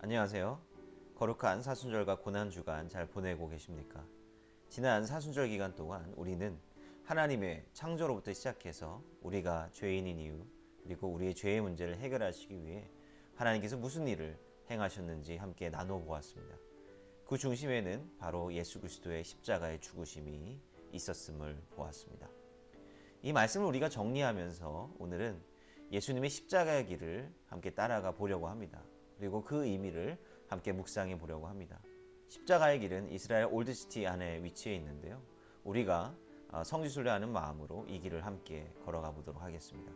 안녕하세요. 거룩한 사순절과 고난주간 잘 보내고 계십니까? 지난 사순절 기간 동안 우리는 하나님의 창조로부터 시작해서 우리가 죄인인 이유, 그리고 우리의 죄의 문제를 해결하시기 위해 하나님께서 무슨 일을 행하셨는지 함께 나눠보았습니다. 그 중심에는 바로 예수 그리스도의 십자가의 죽으심이 있었음을 보았습니다. 이 말씀을 우리가 정리하면서 오늘은 예수님의 십자가의 길을 함께 따라가 보려고 합니다. 그리고 그 의미를 함께 묵상해 보려고 합니다. 십자가의 길은 이스라엘 올드시티 안에 위치해 있는데요. 우리가 성지순례하는 마음으로 이 길을 함께 걸어가 보도록 하겠습니다.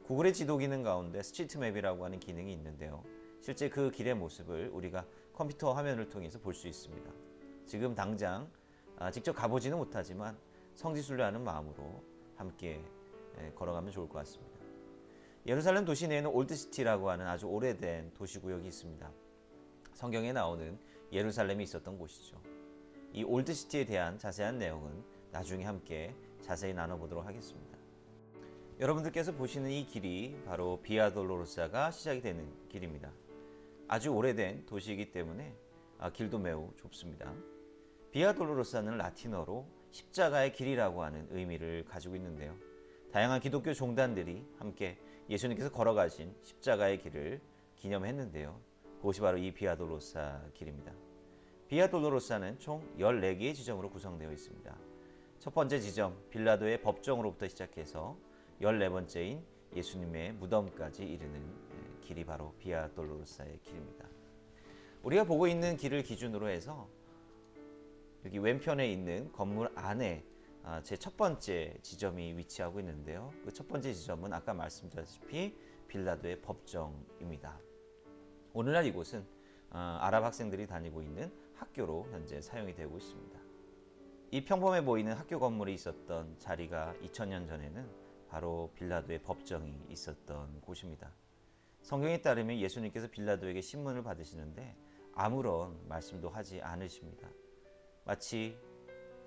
구글의 지도 기능 가운데 스트리트맵이라고 하는 기능이 있는데요. 실제 그 길의 모습을 우리가 컴퓨터 화면을 통해서 볼 수 있습니다. 지금 당장 직접 가보지는 못하지만 성지순례하는 마음으로 함께 걸어가면 좋을 것 같습니다. 예루살렘 도시 내에는 올드시티라고 하는 아주 오래된 도시구역이 있습니다. 성경에 나오는 예루살렘이 있었던 곳이죠. 이 올드시티에 대한 자세한 내용은 나중에 함께 자세히 나눠보도록 하겠습니다. 여러분들께서 보시는 이 길이 바로 비아 돌로로사가 시작이 되는 길입니다. 아주 오래된 도시이기 때문에 길도 매우 좁습니다. 비아 돌로로사는 라틴어로 십자가의 길이라고 하는 의미를 가지고 있는데요. 다양한 기독교 종단들이 함께 예수님께서 걸어가신 십자가의 길을 기념했는데요. 그것이 바로 이 비아 돌로로사 길입니다. 비아 돌로로사는 총 14개의 지점으로 구성되어 있습니다. 첫 번째 지점, 빌라도의 법정으로부터 시작해서 14번째인 예수님의 무덤까지 이르는 길이 바로 비아 돌로로사의 길입니다. 우리가 보고 있는 길을 기준으로 해서 여기 왼편에 있는 건물 안에 제 첫 번째 지점이 위치하고 있는데요. 그 첫 번째 지점은 아까 말씀드렸다시피 빌라도의 법정입니다. 오늘날 이곳은 아랍 학생들이 다니고 있는 학교로 현재 사용이 되고 있습니다. 이 평범해 보이는 학교 건물이 있었던 자리가 2000년 전에는 바로 빌라도의 법정이 있었던 곳입니다. 성경에 따르면 예수님께서 빌라도에게 신문을 받으시는데 아무런 말씀도 하지 않으십니다. 마치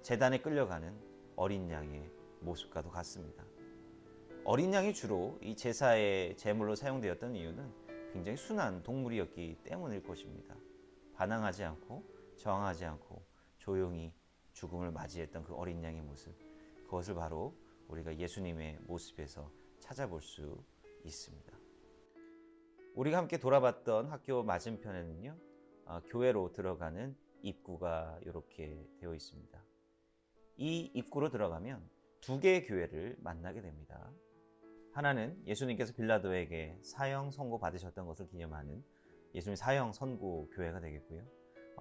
제단에 끌려가는 어린 양의 모습과도 같습니다. 어린 양이 주로 이 제사의 제물로 사용되었던 이유는 굉장히 순한 동물이었기 때문일 것입니다. 반항하지 않고 저항하지 않고 조용히 죽음을 맞이했던 그 어린 양의 모습, 그것을 바로 우리가 예수님의 모습에서 찾아볼 수 있습니다. 우리가 함께 돌아봤던 학교 맞은편에는요, 교회로 들어가는 입구가 이렇게 되어 있습니다. 이 입구로 들어가면 두 개의 교회를 만나게 됩니다. 하나는 예수님께서 빌라도에게 사형 선고 받으셨던 것을 기념하는 예수님 사형 선고 교회가 되겠고요.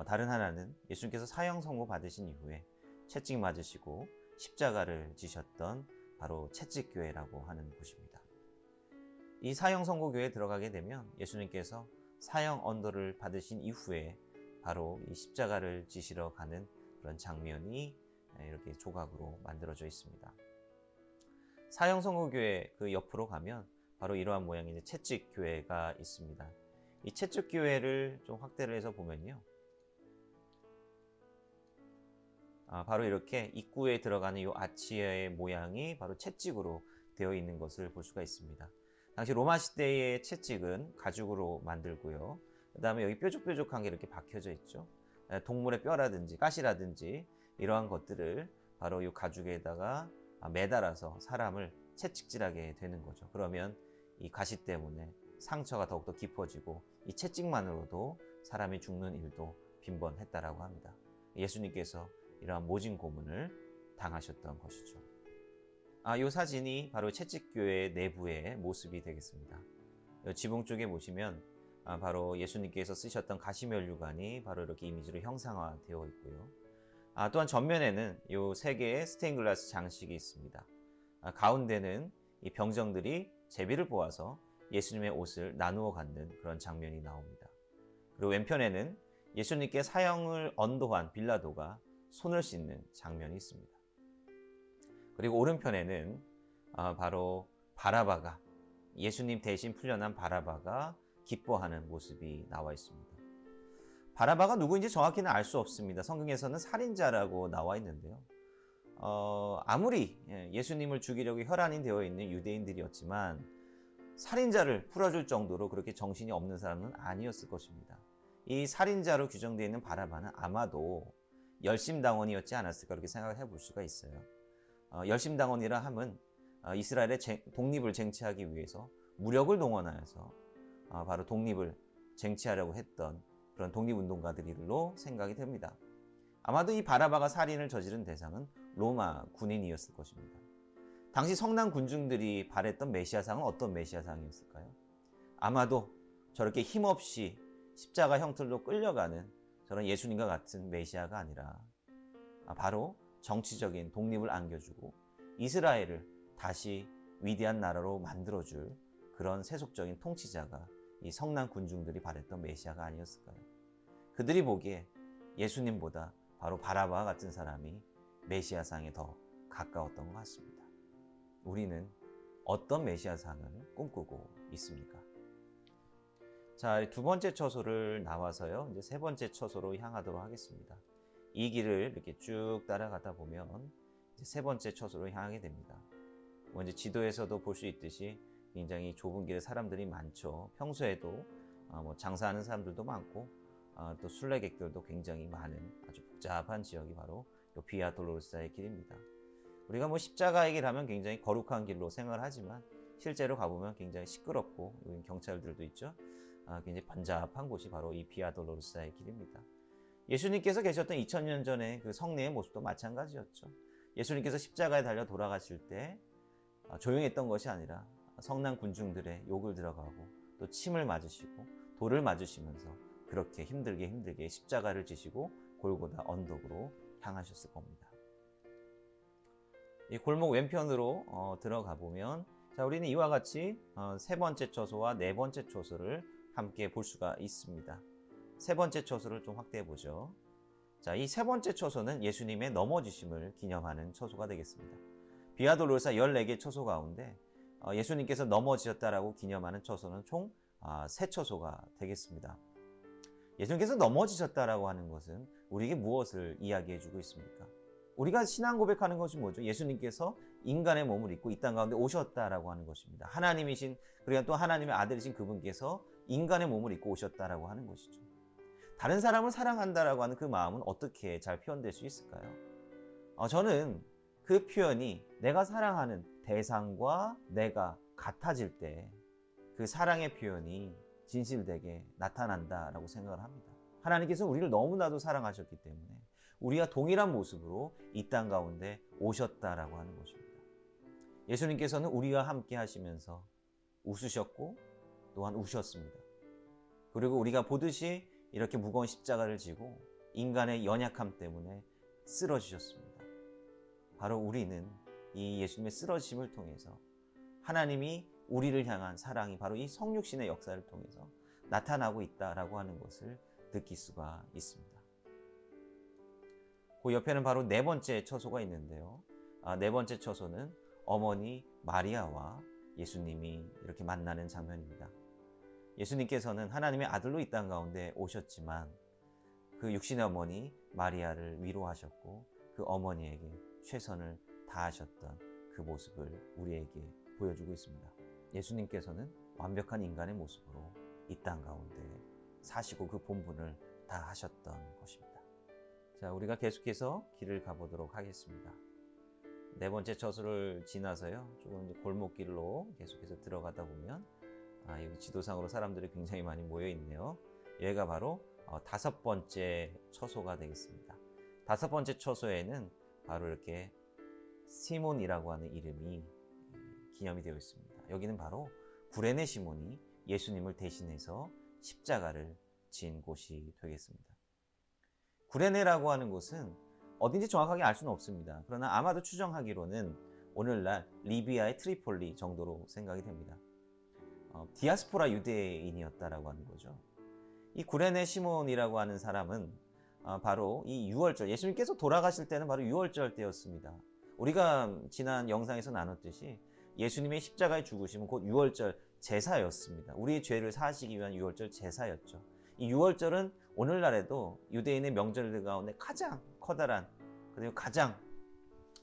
다른 하나는 예수님께서 사형 선고 받으신 이후에 채찍 맞으시고 십자가를 지셨던 바로 채찍교회라고 하는 곳입니다. 이 사형 선고 교회에 들어가게 되면 예수님께서 사형 언도를 받으신 이후에 바로 이 십자가를 지시러 가는 그런 장면이 이렇게 조각으로 만들어져 있습니다. 사형 선고 교회 그 옆으로 가면 바로 이러한 모양의 채찍 교회가 있습니다. 이 채찍 교회를 좀 확대를 해서 보면요, 바로 이렇게 입구에 들어가는 이 아치의 모양이 바로 채찍으로 되어 있는 것을 볼 수가 있습니다. 당시 로마 시대의 채찍은 가죽으로 만들고요. 그 다음에 여기 뾰족뾰족한 게 이렇게 박혀져 있죠. 동물의 뼈라든지 가시라든지 이러한 것들을 바로 이 가죽에다가 매달아서 사람을 채찍질하게 되는 거죠. 그러면 이 가시 때문에 상처가 더욱더 깊어지고 이 채찍만으로도 사람이 죽는 일도 빈번했다라고 합니다. 예수님께서 이러한 모진 고문을 당하셨던 것이죠. 이 사진이 바로 채찍교회 내부의 모습이 되겠습니다. 지붕 쪽에 보시면 바로 예수님께서 쓰셨던 가시면류관이 바로 이렇게 이미지로 형상화되어 있고요. 또한 전면에는 이 세 개의 스테인글라스 장식이 있습니다. 가운데는 이 병정들이 제비를 보아서 예수님의 옷을 나누어 갖는 그런 장면이 나옵니다. 그리고 왼편에는 예수님께 사형을 언도한 빌라도가 손을 씻는 장면이 있습니다. 그리고 오른편에는 바로 바라바가, 예수님 대신 풀려난 바라바가 기뻐하는 모습이 나와 있습니다. 바라바가 누구인지 정확히는 알 수 없습니다. 성경에서는 살인자라고 나와 있는데요. 아무리 예수님을 죽이려고 혈안이 되어 있는 유대인들이었지만 살인자를 풀어줄 정도로 그렇게 정신이 없는 사람은 아니었을 것입니다. 이 살인자로 규정되어 있는 바라바는 아마도 열심당원이었지 않았을까 그렇게 생각을 해볼 수가 있어요. 열심당원이라 함은 이스라엘의 독립을 쟁취하기 위해서 무력을 동원하여서 바로 독립을 쟁취하려고 했던 그런 독립운동가들로 생각이 됩니다. 아마도 이 바라바가 살인을 저지른 대상은 로마 군인이었을 것입니다. 당시 성난 군중들이 바랬던 메시아상은 어떤 메시아상이었을까요? 아마도 저렇게 힘없이 십자가 형틀로 끌려가는 저런 예수님과 같은 메시아가 아니라 바로 정치적인 독립을 안겨주고 이스라엘을 다시 위대한 나라로 만들어줄 그런 세속적인 통치자가 이 성난 군중들이 바랬던 메시아가 아니었을까요? 그들이 보기에 예수님보다 바로 바라바와 같은 사람이 메시아상에 더 가까웠던 것 같습니다. 우리는 어떤 메시아상을 꿈꾸고 있습니까? 자, 두 번째 처소를 나와서요, 이제 세 번째 처소로 향하도록 하겠습니다. 이 길을 이렇게 쭉 따라가다 보면 이제 세 번째 처소로 향하게 됩니다. 이제 지도에서도 볼 수 있듯이 굉장히 좁은 길에 사람들이 많죠. 평소에도 장사하는 사람들도 많고 또 순례객들도 굉장히 많은 아주 복잡한 지역이 바로 비아 돌로로사의 길입니다. 우리가 십자가의 길 하면 굉장히 거룩한 길로 생각을 하지만 실제로 가보면 굉장히 시끄럽고 여기 경찰들도 있죠. 굉장히 번잡한 곳이 바로 이 비아 돌로로사의 길입니다. 예수님께서 계셨던 2000년 전에 그 성례의 모습도 마찬가지였죠. 예수님께서 십자가에 달려 돌아가실 때 조용했던 것이 아니라 성난 군중들의 욕을 들어가고 또 침을 맞으시고 돌을 맞으시면서 그렇게 힘들게 십자가를 지시고 골고다 언덕으로 향하셨을 겁니다. 이 골목 왼편으로 들어가 보면 자, 우리는 이와 같이 세 번째 처소와 네 번째 처소를 함께 볼 수가 있습니다. 세 번째 처소를 좀 확대해 보죠. 자, 이 세 번째 처소는 예수님의 넘어지심을 기념하는 처소가 되겠습니다. 비아 돌로로사 14개 처소 가운데 예수님께서 넘어지셨다라고 기념하는 처소는 총 3처소가 되겠습니다. 예수님께서 넘어지셨다라고 하는 것은 우리에게 무엇을 이야기해 주고 있습니까? 우리가 신앙 고백하는 것이 뭐죠? 예수님께서 인간의 몸을 입고 이 땅 가운데 오셨다라고 하는 것입니다. 하나님이신, 그리고 또 하나님의 아들이신 그분께서 인간의 몸을 입고 오셨다라고 하는 것이죠. 다른 사람을 사랑한다라고 하는 그 마음은 어떻게 잘 표현될 수 있을까요? 저는 그 표현이 내가 사랑하는 대상과 내가 같아질 때 그 사랑의 표현이 진실되게 나타난다라고 생각을 합니다. 하나님께서 우리를 너무나도 사랑하셨기 때문에 우리가 동일한 모습으로 이 땅 가운데 오셨다라고 하는 것입니다. 예수님께서는 우리와 함께 하시면서 웃으셨고 또한 우셨습니다. 그리고 우리가 보듯이 이렇게 무거운 십자가를 지고 인간의 연약함 때문에 쓰러지셨습니다. 바로 우리는 이 예수님의 쓰러지심을 통해서 하나님이 우리를 향한 사랑이 바로 이 성육신의 역사를 통해서 나타나고 있다라고 하는 것을 느낄 수가 있습니다. 그 옆에는 바로 네 번째 처소가 있는데요. 네 번째 처소는 어머니 마리아와 예수님이 이렇게 만나는 장면입니다. 예수님께서는 하나님의 아들로 이 땅 가운데 오셨지만 그 육신의 어머니 마리아를 위로하셨고 그 어머니에게 최선을 다하셨던 그 모습을 우리에게 보여주고 있습니다. 예수님께서는 완벽한 인간의 모습으로 이 땅 가운데 사시고 그 본분을 다 하셨던 것입니다. 자, 우리가 계속해서 길을 가보도록 하겠습니다. 네 번째 처소를 지나서요, 조금 이제 골목길로 계속해서 들어가다 보면 여기 지도상으로 사람들이 굉장히 많이 모여 있네요. 여기가 바로 다섯 번째 처소가 되겠습니다. 다섯 번째 처소에는 바로 이렇게 시몬이라고 하는 이름이 기념이 되어 있습니다. 여기는 바로 구레네 시몬이 예수님을 대신해서 십자가를 진 곳이 되겠습니다. 구레네라고 하는 곳은 어딘지 정확하게 알 수는 없습니다. 그러나 아마도 추정하기로는 오늘날 리비아의 트리폴리 정도로 생각이 됩니다. 디아스포라 유대인이었다라고 하는 거죠. 이 구레네 시몬이라고 하는 사람은 바로 이 유월절, 예수님께서 돌아가실 때는 바로 유월절 때였습니다. 우리가 지난 영상에서 나눴듯이 예수님의 십자가의 죽으심은 곧 유월절 제사였습니다. 우리의 죄를 사하시기 위한 유월절 제사였죠. 이 유월절은 오늘날에도 유대인의 명절들 가운데 가장 커다란 그리고 가장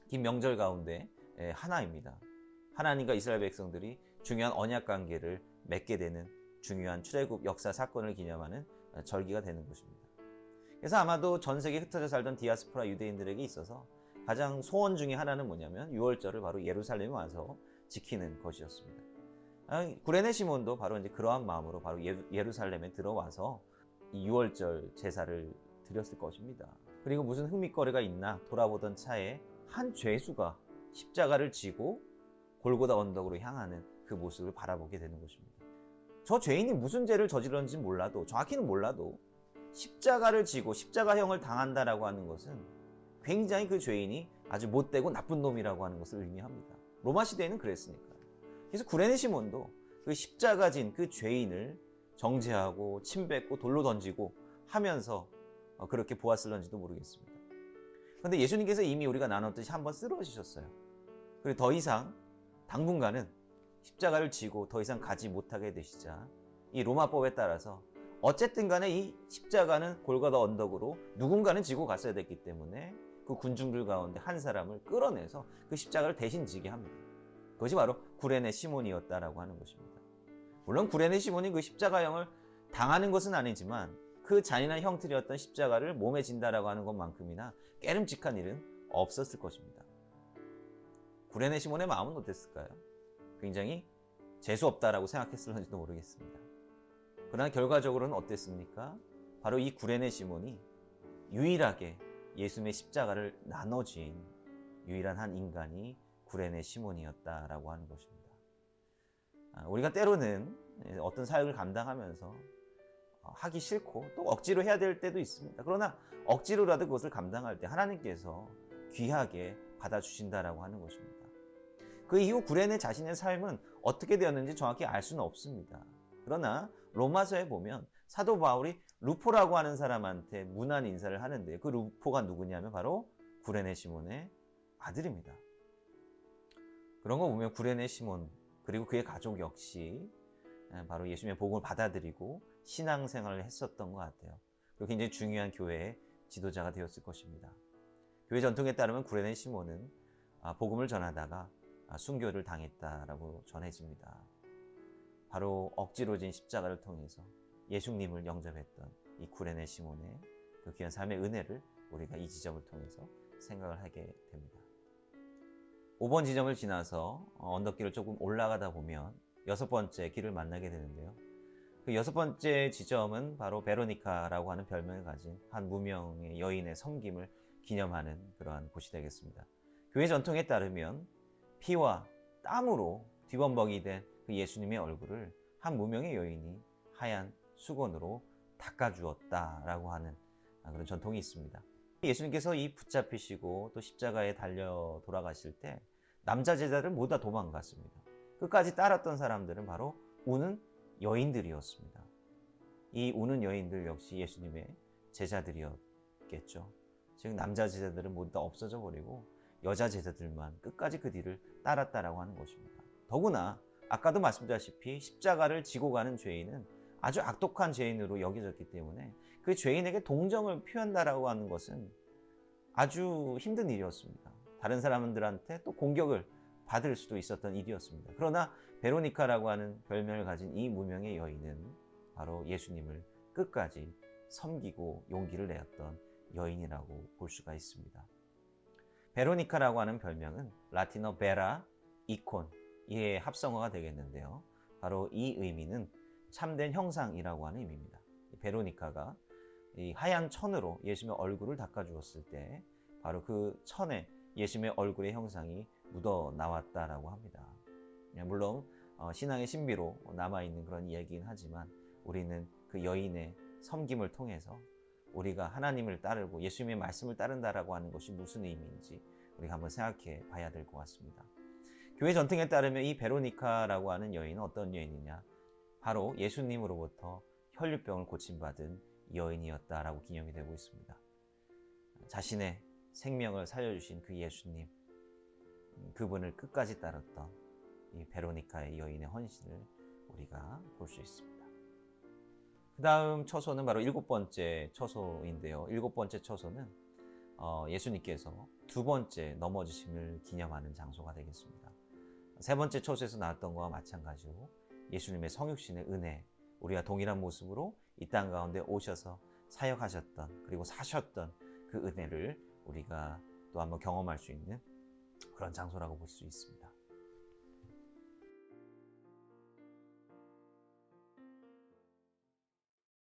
긴 명절 가운데 하나입니다. 하나님과 이스라엘 백성들이 중요한 언약 관계를 맺게 되는 중요한 출애굽 역사 사건을 기념하는 절기가 되는 것입니다. 그래서 아마도 전 세계에 흩어져 살던 디아스포라 유대인들에게 있어서 가장 소원 중에 하나는 뭐냐면 6월절을 바로 예루살렘에 와서 지키는 것이었습니다. 구레네 시몬도 바로 이제 그러한 마음으로 바로 예루살렘에 들어와서 이 6월절 제사를 드렸을 것입니다. 그리고 무슨 흥미거리가 있나 돌아보던 차에 한 죄수가 십자가를 지고 골고다 언덕으로 향하는 그 모습을 바라보게 되는 것입니다. 저 죄인이 무슨 죄를 저질렀는지 몰라도, 정확히는 몰라도 십자가를 지고 십자가형을 당한다라고 하는 것은 굉장히 그 죄인이 아주 못되고 나쁜 놈이라고 하는 것을 의미합니다. 로마 시대에는 그랬으니까요. 그래서 구레네 시몬도 그 십자가 진 그 죄인을 정죄하고 침뱉고 돌로 던지고 하면서 그렇게 보았을런지도 모르겠습니다. 그런데 예수님께서 이미 우리가 나눴듯이 한번 쓰러지셨어요. 그리고 더 이상 당분간은 십자가를 지고 더 이상 가지 못하게 되시자 이 로마법에 따라서 어쨌든 간에 이 십자가는 골고다 언덕으로 누군가는 지고 갔어야 됐기 때문에 그 군중들 가운데 한 사람을 끌어내서 그 십자가를 대신 지게 합니다. 그것이 바로 구레네 시몬이었다라고 하는 것입니다. 물론 구레네 시몬이 그 십자가형을 당하는 것은 아니지만 그 잔인한 형틀이었던 십자가를 몸에 진다라고 하는 것만큼이나 깨름직한 일은 없었을 것입니다. 구레네 시몬의 마음은 어땠을까요? 굉장히 재수없다라고 생각했을는지도 모르겠습니다. 그러나 결과적으로는 어땠습니까? 바로 이 구레네 시몬이 유일하게 예수님의 십자가를 나눠진 유일한 한 인간이 구레네 시몬이었다라고 하는 것입니다. 우리가 때로는 어떤 사역을 감당하면서 하기 싫고 또 억지로 해야 될 때도 있습니다. 그러나 억지로라도 그것을 감당할 때 하나님께서 귀하게 받아주신다라고 하는 것입니다. 그 이후 구레네 자신의 삶은 어떻게 되었는지 정확히 알 수는 없습니다. 그러나 로마서에 보면 사도 바울이 루포라고 하는 사람한테 문안 인사를 하는데 그 루포가 누구냐면 바로 구레네 시몬의 아들입니다. 그런 거 보면 구레네 시몬 그리고 그의 가족 역시 바로 예수님의 복음을 받아들이고 신앙생활을 했었던 것 같아요. 그리고 굉장히 중요한 교회의 지도자가 되었을 것입니다. 교회 전통에 따르면 구레네 시몬은 복음을 전하다가 순교를 당했다라고 전해집니다. 바로 억지로 진 십자가를 통해서 예수님을 영접했던 이 구레네 시몬의 그 귀한 삶의 은혜를 우리가 이 지점을 통해서 생각을 하게 됩니다. 5번 지점을 지나서 언덕길을 조금 올라가다 보면 6번째 길을 만나게 되는데요. 그 6번째 지점은 바로 베로니카라고 하는 별명을 가진 한 무명의 여인의 섬김을 기념하는 그러한 곳이 되겠습니다. 교회 전통에 따르면 피와 땀으로 뒤범벅이 된 그 예수님의 얼굴을 한 무명의 여인이 하얀 수건으로 닦아주었다라고 하는 그런 전통이 있습니다. 예수님께서 이 붙잡히시고 또 십자가에 달려 돌아가실 때 남자 제자들 모두 다 도망갔습니다. 끝까지 따랐던 사람들은 바로 우는 여인들이었습니다. 이 우는 여인들 역시 예수님의 제자들이었겠죠. 즉 남자 제자들은 모두 다 없어져 버리고 여자 제자들만 끝까지 그 뒤를 따랐다라고 하는 것입니다. 더구나 아까도 말씀드렸다시피 십자가를 지고 가는 죄인은 아주 악독한 죄인으로 여겨졌기 때문에 그 죄인에게 동정을 표한다라고 하는 것은 아주 힘든 일이었습니다. 다른 사람들한테 또 공격을 받을 수도 있었던 일이었습니다. 그러나 베로니카라고 하는 별명을 가진 이 무명의 여인은 바로 예수님을 끝까지 섬기고 용기를 내었던 여인이라고 볼 수가 있습니다. 베로니카라고 하는 별명은 라틴어 베라, 이콘 이의 합성어가 되겠는데요. 바로 이 의미는 참된 형상이라고 하는 의미입니다. 베로니카가 이 하얀 천으로 예수님의 얼굴을 닦아주었을 때 바로 그 천에 예수님의 얼굴의 형상이 묻어 나왔다라고 합니다. 물론 신앙의 신비로 남아있는 그런 이야기긴 하지만 우리는 그 여인의 섬김을 통해서 우리가 하나님을 따르고 예수님의 말씀을 따른다라고 하는 것이 무슨 의미인지 우리가 한번 생각해 봐야 될 것 같습니다. 교회 전통에 따르면 이 베로니카라고 하는 여인은 어떤 여인이냐? 바로 예수님으로부터 혈류병을 고침받은 여인이었다라고 기념이 되고 있습니다. 자신의 생명을 살려주신 그 예수님, 그분을 끝까지 따랐던 이 베로니카의 여인의 헌신을 우리가 볼 수 있습니다. 그 다음 처소는 바로 7번째 처소인데요. 7번째 처소는 예수님께서 2번째 넘어지심을 기념하는 장소가 되겠습니다. 3번째 처소에서 나왔던 것과 마찬가지로 예수님의 성육신의 은혜, 우리와 동일한 모습으로 이 땅 가운데 오셔서 사역하셨던 그리고 사셨던 그 은혜를 우리가 또 한번 경험할 수 있는 그런 장소라고 볼 수 있습니다.